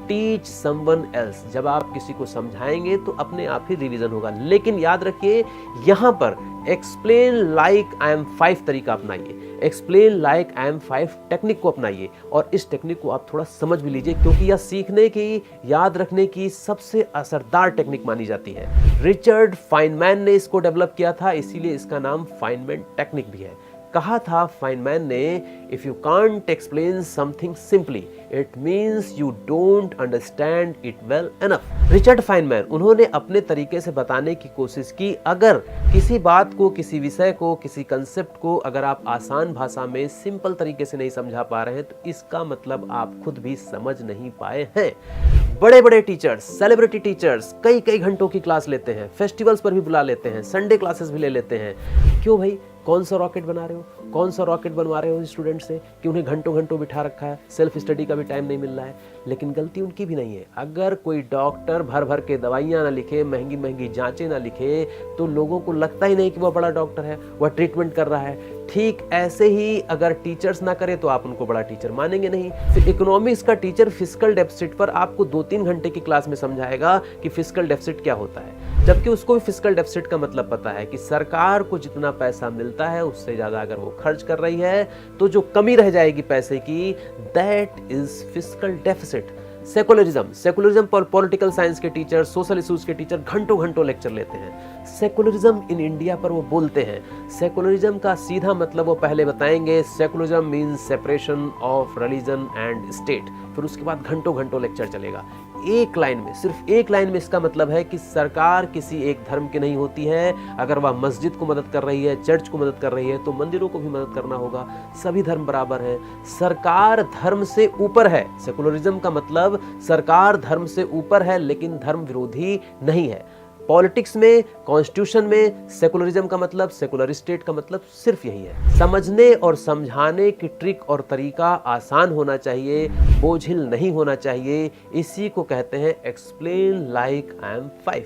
Teach someone else, जब आप किसी को समझाएंगे तो अपने आप ही रिवीजन होगा। लेकिन याद रखिए यहां पर एक्सप्लेन लाइक आई एम 5 तरीका अपनाइए, explain like I am 5 technique को अपनाइए और इस टेक्निक को आप थोड़ा समझ भी लीजिए, क्योंकि यह सीखने की, याद रखने की सबसे असरदार टेक्निक मानी जाती है। रिचर्ड फाइनमैन ने इसको डेवलप किया था, इसीलिए इसका नाम फाइनमैन टेक्निक भी है। कहा था फाइनमैन ने, if you can't explain something simply it means you don't understand it well enough. Richard Feynman, उन्होंने अपने तरीके से बताने की कोशिश की, अगर किसी बात को, किसी विषय को, किसी कंसेप्ट को अगर आप आसान भाषा में सिंपल तरीके से नहीं समझा पा रहे हैं तो इसका मतलब आप खुद भी समझ नहीं पाए हैं। बड़े बड़े टीचर्स, सेलिब्रिटी टीचर्स कई कई घंटों की क्लास लेते हैं, फेस्टिवल्स पर भी बुला लेते हैं, संडे क्लासेस भी ले लेते हैं। क्यों भाई? कौन सा रॉकेट बना रहे हो, कौन सा रॉकेट बनवा रहे हो स्टूडेंट से कि उन्हें घंटों घंटों बिठा रखा है, सेल्फ स्टडी का भी टाइम नहीं मिल रहा है। लेकिन गलती उनकी भी नहीं है। अगर कोई डॉक्टर भर भर के दवाइयाँ ना लिखे, महंगी महंगी जांचें ना लिखे, तो लोगों को लगता ही नहीं कि वह बड़ा डॉक्टर है, वह ट्रीटमेंट कर रहा है। ठीक ऐसे ही अगर टीचर्स ना करे तो आप उनको बड़ा टीचर मानेंगे नहीं। फिर इकोनॉमिक्स का टीचर फिस्कल डेफिसिट पर आपको 2-3 घंटे की क्लास में समझाएगा कि फिस्कल डेफिसिट क्या होता है, जबकि उसको भी फिस्कल डेफिसिट का मतलब पता है कि सरकार को जितना पैसा मिलता है उससे ज्यादा अगर वो खर्च कर रही है तो जो कमी रह जाएगी पैसे की, that is fiscal deficit. Secularism पर पॉलिटिकल साइंस के टीचर, सोशल इश्यूज के टीचर घंटों घंटों लेक्चर लेते हैं। सेकुलरिज्म इन इंडिया पर वो बोलते हैं। सेकुलरिज्म का सीधा मतलब वो पहले बताएंगे, secularism means separation of religion and state. फिर उसके बाद घंटों घंटों लेक्चर चलेगा। एक लाइन में, सिर्फ एक लाइन में इसका मतलब है कि सरकार किसी एक धर्म की नहीं होती है। अगर वह मस्जिद को मदद कर रही है, चर्च को मदद कर रही है, तो मंदिरों को भी मदद करना होगा। सभी धर्म बराबर हैं। सरकार धर्म से ऊपर है। सेकुलरिज्म का मतलब सरकार धर्म से ऊपर है लेकिन धर्म विरोधी नहीं है। पॉलिटिक्स में, कॉन्स्टिट्यूशन में सेकुलरिज्म का मतलब, सेकुलर स्टेट का मतलब सिर्फ यही है। समझने और समझाने की ट्रिक और तरीका आसान होना चाहिए, बोझिल नहीं होना चाहिए। इसी को कहते हैं एक्सप्लेन लाइक आई एम 5।